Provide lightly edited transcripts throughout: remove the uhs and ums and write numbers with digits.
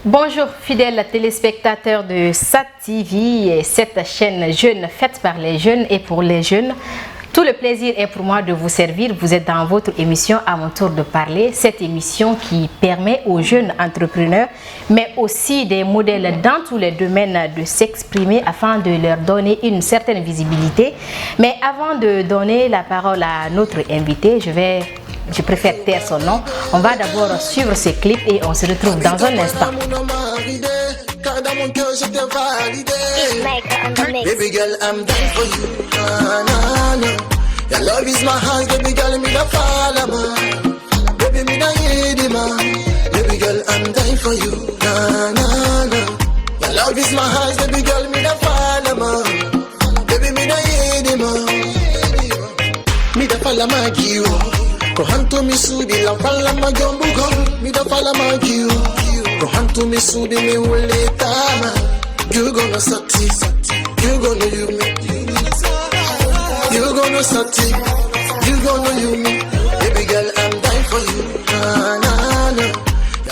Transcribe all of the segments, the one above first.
Bonjour fidèles téléspectateurs de SAT TV et cette chaîne jeune faite par les jeunes et pour les jeunes. Tout le plaisir est pour moi de vous servir. Vous êtes dans votre émission À mon tour de parler. Cette émission qui permet aux jeunes entrepreneurs, mais aussi des modèles dans tous les domaines de s'exprimer afin de leur donner une certaine visibilité. Mais avant de donner la parole à notre invité, je préfère taire son nom. On va d'abord suivre ce clip et on se retrouve dans un instant. Dans mon cœur, je t'ai validé. Baby girl, I'm down for you. Nah, nah, nah. Your love is my heart, baby girl, me da follow man. Baby, me da hear man. Baby girl, I'm down for you. Nah, nah, nah. Your love is my heart, baby girl, me da follow man. Baby, me da hear man. Me da follow man, you. Kohanto mi sudi la follow my jumbo girl. Me da follow man, you. Kohanto mi sudi mi uletama. You gonna sati, you gonna you me. You gonna sati, you gonna you me. Baby girl, I'm dying for you. Nah, nah, nah.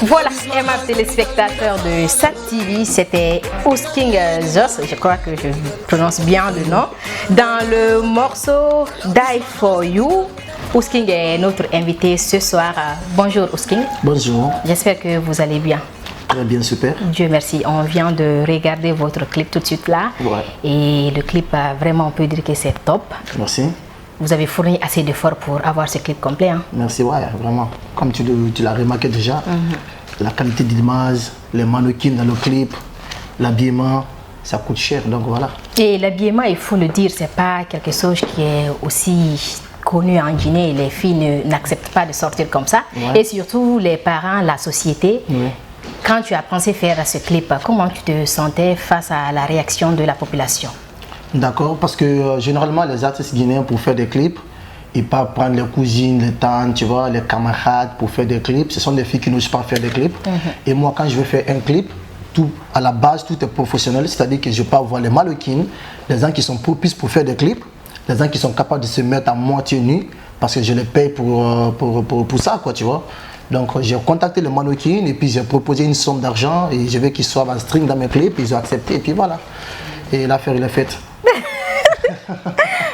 Voilà, aimables téléspectateurs de SAT TV, c'était Ousking Jos, je crois que je prononce bien le nom, dans le morceau Die For You. Ousking est notre invité ce soir. Bonjour Ousking. Bonjour. J'espère que vous allez bien. Très bien, super. Dieu merci, on vient de regarder votre clip tout de suite là. Ouais. Et le clip, vraiment, on peut dire que c'est top. Merci. Vous avez fourni assez d'efforts pour avoir ce clip complet. Hein? Merci, ouais, vraiment. Comme tu l'as remarqué déjà, la qualité d'image, les mannequins dans le clip, l'habillement, ça coûte cher, donc voilà. Et l'habillement, il faut le dire, c'est pas quelque chose qui est aussi connu en Guinée. Les filles n'acceptent pas de sortir comme ça. Ouais. Et surtout, les parents, la société. Ouais. Quand tu as pensé faire ce clip, comment tu te sentais face à la réaction de la population? D'accord, parce que généralement les artistes guinéens pour faire des clips, ils peuvent prendre les cousines, les tantes, tu vois, les camarades pour faire des clips. Ce sont des filles qui n'osent pas faire des clips. Et moi, quand je veux faire un clip, tout, à la base, tout est professionnel, c'est-à-dire que je peux avoir les mannequins, les gens qui sont propices pour faire des clips, les gens qui sont capables de se mettre à moitié nus, parce que je les paye pour ça, quoi, tu vois. Donc j'ai contacté le mannequin et puis j'ai proposé une somme d'argent et je veux qu'ils soient en string dans mes clips, ils ont accepté et puis voilà. Et l'affaire il est faite.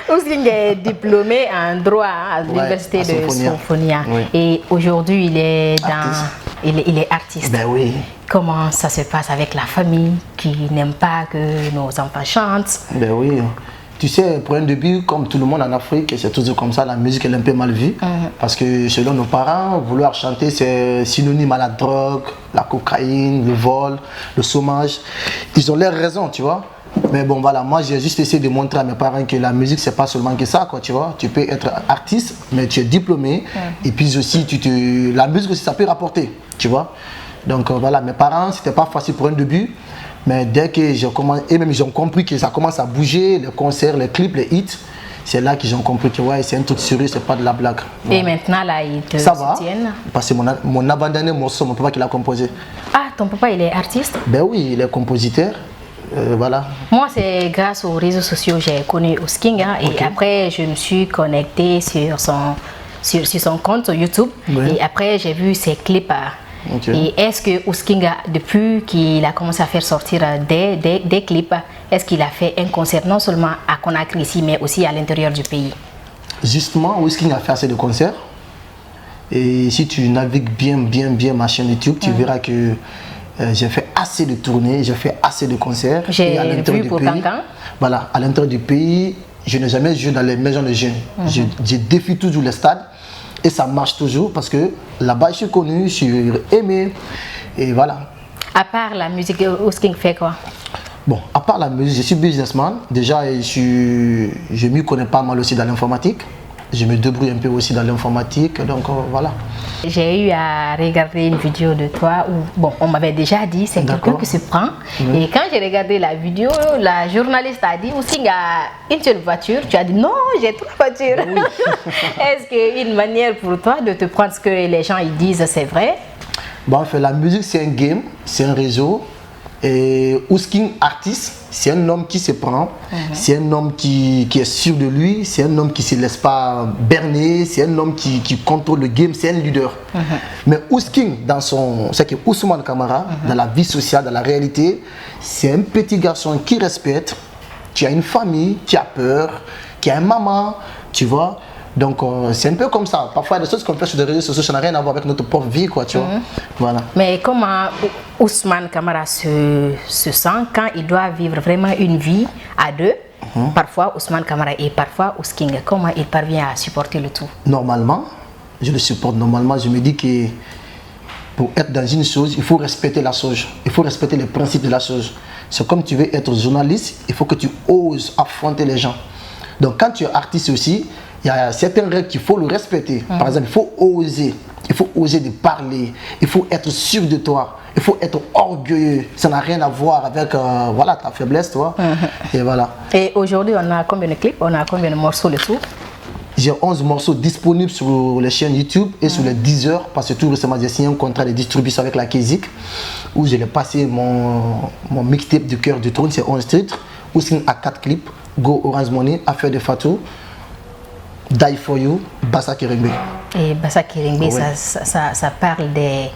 Ousking est diplômé en droit à l'université de Symphonia. Oui. Et aujourd'hui il est il est artiste. Ben oui. Comment ça se passe avec la famille qui n'aime pas que nos enfants chantent? Ben oui. Tu sais, pour un début, comme tout le monde en Afrique, c'est toujours comme ça, la musique est un peu mal vue. Parce que selon nos parents, vouloir chanter, c'est synonyme à la drogue, la cocaïne, le vol, le chômage. Ils ont leurs raisons, tu vois. Mais bon, voilà, moi j'ai juste essayé de montrer à mes parents que la musique, c'est pas seulement que ça, quoi, tu vois. Tu peux être artiste, mais tu es diplômé. Et puis aussi, la musique aussi, ça peut rapporter, tu vois. Donc voilà, mes parents, c'était pas facile pour un début. Mais dès que j'ai commencé, et même ils ont compris que ça commence à bouger, les concerts, les clips, les hits, c'est là qu'ils ont compris que ouais, c'est un truc sérieux, c'est pas de la blague. Et maintenant là, ils te ça va, soutiennent? Parce que mon abandonné morceau, mon papa qui l'a composé. Ah, ton papa il est artiste? Ben oui, il est compositeur. Voilà. Moi, c'est grâce aux réseaux sociaux que j'ai connu Ousking. Hein, et après, je me suis connectée sur son compte YouTube. Et après, j'ai vu ses clips. Et est-ce que Ousking, depuis qu'il a commencé à faire sortir des clips, est-ce qu'il a fait un concert non seulement à Conakry ici, mais aussi à l'intérieur du pays? Justement, Ousking a fait assez de concerts. Et si tu navigues bien ma chaîne YouTube, tu verras que j'ai fait assez de tournées, j'ai fait assez de concerts. J'ai vu pour Cancan. Voilà, à l'intérieur du pays, je n'ai jamais joué dans les maisons de jeunes. Je défie toujours les stades. Et ça marche toujours parce que là-bas, je suis connu, je suis aimé. Et voilà. À part la musique, Ousking fait quoi? Bon, à part la musique, je suis businessman. Déjà, je m'y connais pas mal aussi dans l'informatique. Je me débrouille un peu aussi dans l'informatique. Donc voilà. J'ai eu à regarder une vidéo de toi où, bon, on m'avait déjà dit, c'est quelqu'un qui se prend. Et quand j'ai regardé la vidéo, la journaliste a dit, Ousking a une seule voiture. Tu as dit, non, j'ai 3 voitures. Oui. Est-ce qu'une manière pour toi de te prendre ce que les gens ils disent, c'est vrai? Bon, en fait, la musique, c'est un game, c'est un réseau. Et Ousking, artiste, c'est un homme qui se prend, c'est un homme qui est sûr de lui, c'est un homme qui ne se laisse pas berner, c'est un homme qui contrôle le game, c'est un leader. Mais Ousking, c'est que Ousmane Camara, dans la vie sociale, dans la réalité, c'est un petit garçon qui respecte, qui a une famille, qui a peur, qui a une maman, tu vois. Donc c'est un peu comme ça. Parfois, les choses qu'on fait sur les réseaux sociaux, ça n'a rien à voir avec notre propre vie, quoi, tu vois. Voilà. Mais comment Ousmane Camara se sent quand il doit vivre vraiment une vie à deux? Parfois Ousmane Camara et parfois Ousking. Comment il parvient à supporter le tout? Normalement, je le supporte. Normalement, je me dis que pour être dans une chose, il faut respecter la chose. Il faut respecter les principes de la chose. C'est comme tu veux être journaliste, il faut que tu oses affronter les gens. Donc quand tu es artiste aussi, il y a certaines règles qu'il faut le respecter. Par exemple, il faut oser. Il faut oser de parler. Il faut être sûr de toi. Il faut être orgueilleux. Ça n'a rien à voir avec voilà, ta faiblesse, toi. Et voilà. Et aujourd'hui, on a combien de clips? On a combien de morceaux le tout? J'ai 11 morceaux disponibles sur les chaînes YouTube et sur les Deezer, parce que tout récemment j'ai signé un contrat de distribution avec la Kézik où j'ai passé mon mixtape du cœur du trône, c'est 11 titres, Ousking a 4 clips, Go Orange Money, Affaire de Fatou, Die For You, Bassa Kérémbé. Et Bassa Kérémbé, ça parle des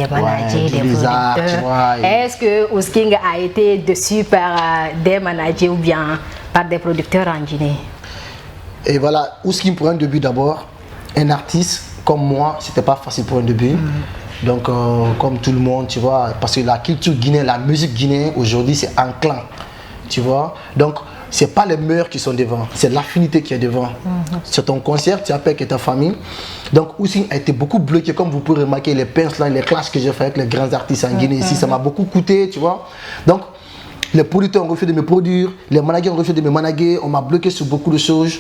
managers, des producteurs. Est-ce que Ousking a été dessus par des managers ou bien par des producteurs en Guinée? Et voilà, Ousking pour un début d'abord, un artiste comme moi, c'était pas facile pour un début. Donc comme tout le monde, tu vois, parce que la culture guinéenne, la musique guinéenne aujourd'hui c'est un clan, tu vois. Donc c'est pas les meilleurs qui sont devant, c'est l'affinité qui est devant. Sur ton concert, tu appelles que ta famille. Donc Ousking a été beaucoup bloqué, comme vous pouvez remarquer les pinces là, les classes que j'ai fait avec les grands artistes en Guinée ici, ça m'a beaucoup coûté, tu vois. Donc les producteurs ont refusé de me produire, les managers ont refusé de me manager, on m'a bloqué sur beaucoup de choses.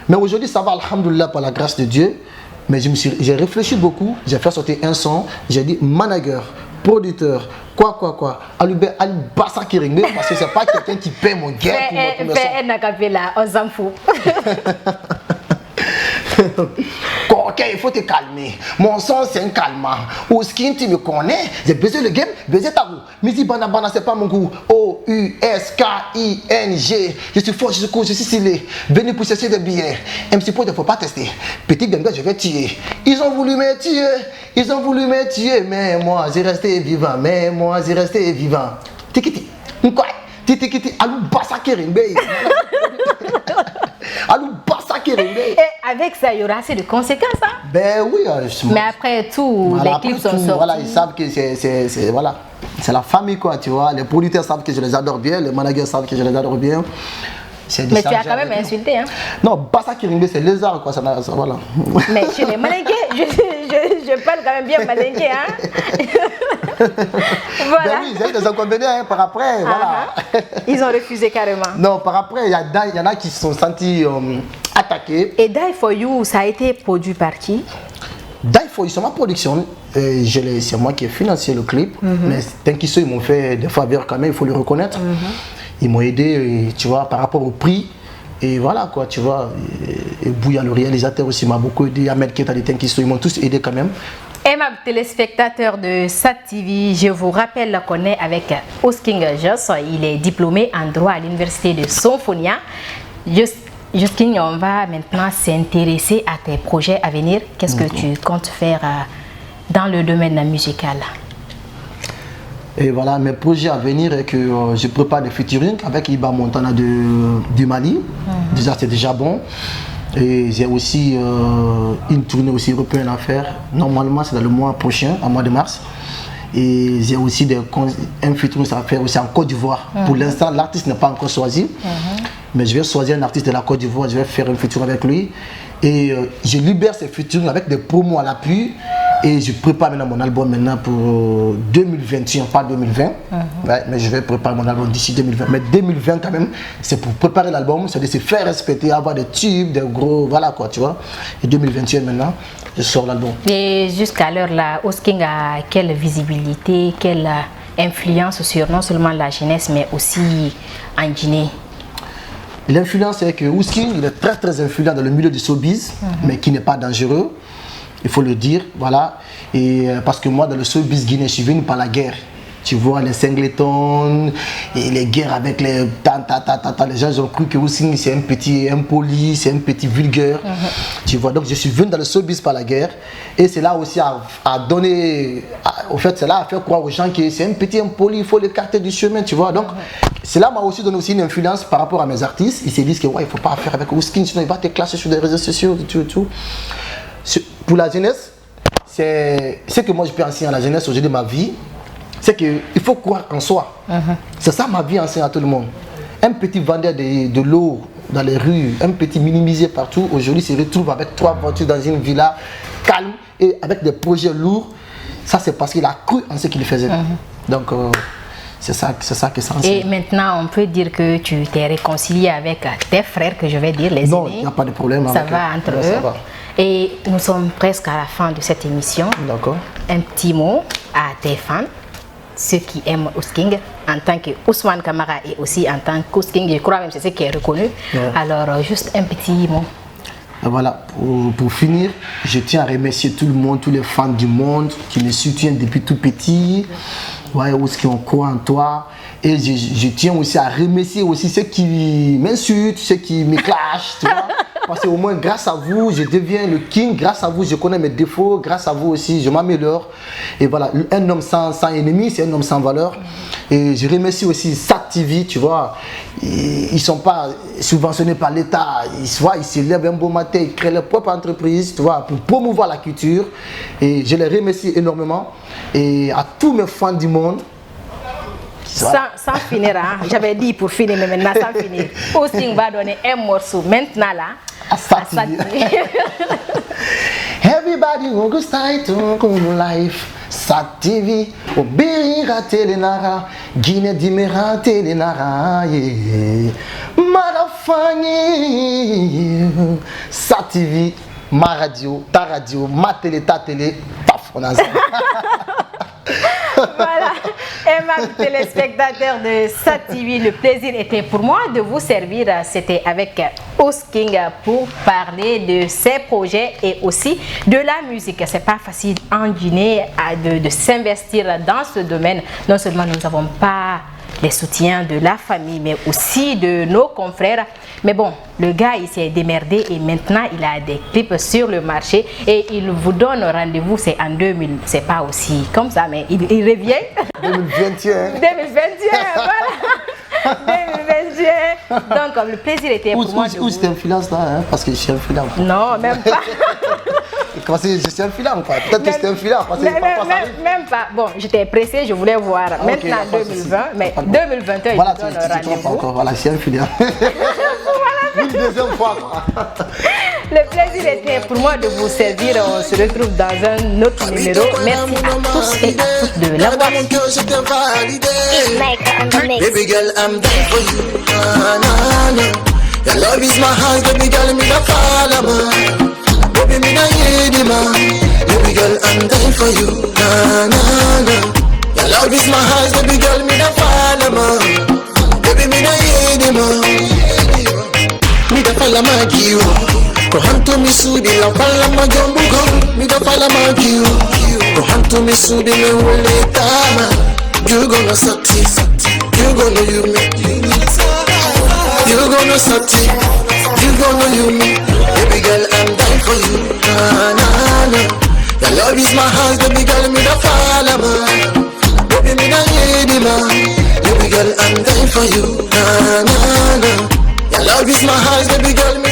Mais aujourd'hui, ça va, alhamdoulilah, par la grâce de Dieu. Mais j'ai réfléchi beaucoup, j'ai fait sortir un son, j'ai dit manager, producteur, quoi. Alubé, Ali Bassa Kérémbé, parce que c'est pas quelqu'un qui paie mon gain pour mon son. Fais un acapella, on s'en fout. Ok, il faut te calmer. Mon son, c'est un calmant. Ousking, tu me connais. J'ai baisé le game, baisé ta roue. Midi Bana, c'est pas mon goût. O-U-S-K-I-N-G. Je suis fort, je suis cool, je suis stylé. Venu pour chercher des billets. MC Pro, il ne faut pas tester. Petit Benga, je vais tuer. Ils ont voulu me tuer. Mais moi, j'ai resté vivant. Tikiti. Quoi? Tikiti. Alou Bassa Kérémbé. Et avec ça, il y aura assez de conséquences, hein? Ben oui. Mais après tout, les clips sont sortis. Voilà, ils savent que c'est voilà, c'est la famille, quoi, tu vois. Les producteurs savent que je les adore bien, les managers savent que je les adore bien. Mais tu as quand même insulté, hein? Non, Bassa Kérémbé, c'est lézard, quoi, ça voilà. Mais chez les managers, je parle quand même bien manager, hein? Voilà. Ben oui, j'ai eu des inconvénients, hein, par après, voilà. Ils ont refusé carrément. Non, par après, il y en a qui se sont sentis attaqués. Et Die For You, ça a été produit par qui? Die For You, c'est ma production. C'est moi qui ai financé le clip. Mais Tenkiso, ils m'ont fait des faveurs quand même, il faut le reconnaître. Ils m'ont aidé, tu vois, par rapport au prix. Et voilà, quoi, tu vois. Et Bouya, le réalisateur aussi, m'a beaucoup aidé. Ahmed Keta de Tenkiso, ils m'ont tous aidé quand même. Aimables téléspectateurs de SAT TV, je vous rappelle qu'on est avec Ousking Joss. Il est diplômé en droit à l'université de Sonfonia. Ousking, on va maintenant s'intéresser à tes projets à venir. Qu'est-ce que tu comptes faire dans le domaine musical? Et voilà, mes projets à venir est que je prépare des featuring avec Iba Montana du Mali. Déjà, c'est déjà bon. Et j'ai aussi une tournée aussi européenne à faire. Normalement, c'est dans le mois prochain, en mois de mars. Et j'ai aussi un featuring à faire aussi en Côte d'Ivoire. Pour l'instant, l'artiste n'est pas encore choisi. Mais je vais choisir un artiste de la Côte d'Ivoire, je vais faire un featuring avec lui. Et je libère ces featuring avec des promos à l'appui. Et je prépare maintenant mon album pour 2021, pas 2020. Ouais, mais je vais préparer mon album d'ici 2020. Mais 2020 quand même, c'est pour préparer l'album, c'est de se faire respecter, avoir des tubes, des gros, voilà quoi, tu vois. Et 2021 maintenant, je sors l'album. Et jusqu'à l'heure là, Ousking a quelle visibilité, quelle influence sur non seulement la jeunesse, mais aussi en Guinée? L'influence, c'est que Ousking, il est très très influent dans le milieu du showbiz, mais qui n'est pas dangereux. Il faut le dire, voilà. Et parce que moi, dans le showbiz guinéen, je suis venu par la guerre. Tu vois les singletons et les guerres avec les les gens ont cru que Ousking c'est un petit impoli, c'est un petit vulgaire. Tu vois, donc je suis venu dans le showbiz par la guerre et c'est là aussi à donner, au fait c'est là à faire croire aux gens que c'est un petit impoli, il faut l'écarter du chemin, tu vois. Donc c'est là m'a aussi donné aussi une influence par rapport à mes artistes. Ils se disent que ouais, il faut pas faire avec Ousking sinon il va te clasher sur les réseaux sociaux et tout. Pour la jeunesse, c'est ce que moi je peux enseigner à la jeunesse aujourd'hui de ma vie. C'est qu'il faut croire en soi. C'est ça ma vie enseigne à tout le monde. Un petit vendeur de l'eau dans les rues, un petit minimisé partout, aujourd'hui se retrouve avec 3 voitures dans une villa calme et avec des projets lourds. Ça c'est parce qu'il a cru en ce qu'il faisait. Donc c'est ça que ça enseigne. Et maintenant on peut dire que tu t'es réconcilié avec tes frères, que je vais dire les aînés. Non, il n'y a pas de problème. Ça va entre eux. Ça va. Et nous sommes presque à la fin de cette émission. D'accord. Un petit mot à tes fans, ceux qui aiment Ousking en tant que Ousmane Camara et aussi en tant qu'Ousking, je crois même que c'est ce qui est reconnu. Ouais. Alors juste un petit mot. Voilà, pour finir, je tiens à remercier tout le monde, tous les fans du monde qui me soutiennent depuis tout petit. Ouais, Ousking, on croit en toi. Et je tiens aussi à remercier aussi ceux qui m'insultent, ceux qui me clashent, tu vois. Parce qu'au moins, grâce à vous, je deviens le king. Grâce à vous, je connais mes défauts. Grâce à vous aussi, je m'améliore. Et voilà, un homme sans ennemi, c'est un homme sans valeur. Et je remercie aussi SAT TV, tu vois. Ils ne sont pas subventionnés par l'État. Ils se lèvent un beau matin, ils créent leur propre entreprise, tu vois, pour promouvoir la culture. Et je les remercie énormément. Et à tous mes fans du monde, sans finir, hein. J'avais dit pour finir, mais maintenant sans finir. Ousking va donner un morceau maintenant là. À SAT TV. Everybody who goes tight on life. SAT TV. Obirira telenara. Guinée dimera telenara. Marafangi. SAT TV. Ma radio, ta radio, ma télé, ta télé. Paf, on a ça. Voilà, aimables téléspectateurs de SAT TV, le plaisir était pour moi de vous servir. C'était avec Ousking pour parler de ses projets et aussi de la musique. C'est pas facile en Guinée de s'investir dans ce domaine. Non seulement nous n'avons pas les soutiens de la famille, mais aussi de nos confrères. Mais bon, le gars, il s'est démerdé et maintenant, il a des clips sur le marché et il vous donne rendez-vous, c'est en 2000. C'est pas aussi comme ça, mais il revient. 2021. 2021, voilà. 2021. Donc, le plaisir était pour moi. Où c'était un freelance là, hein? Parce que je suis un freelance. Non, même pas. Comment c'est, je suis un freelance quoi. Peut-être que c'était un freelance. Même pas. Bon, j'étais pressé, je voulais voir maintenant 2020, mais 2021, voilà, il donne rendez-vous. Voilà, c'est un freelance. Une deuxième fois quoi. Le plaisir était pour moi de vous servir. On se retrouve dans un autre numéro. Merci à tous et à toutes de l'avoir suivi. Baby girl, I'm there for you. Your love is my heart, baby girl, me the fall, man. Baby, me na hear man. Baby girl, I'm there for you. Your love is my heart, baby girl, me the fall, man. Baby, me na hear man. Me da fala magiyo, kohanto misudi la fala majombugo. Me da fala magiyo, kohanto misudi me wole tama. You gonna sati, you gonna you me. You gonna sati, you gonna you me. Baby girl, I'm dying for you. Na na na. Your love is my heart, baby girl, me da fala man. Baby me na yedi man. Baby girl, I'm dying for you. Na na na. Your love is my heart, baby girl.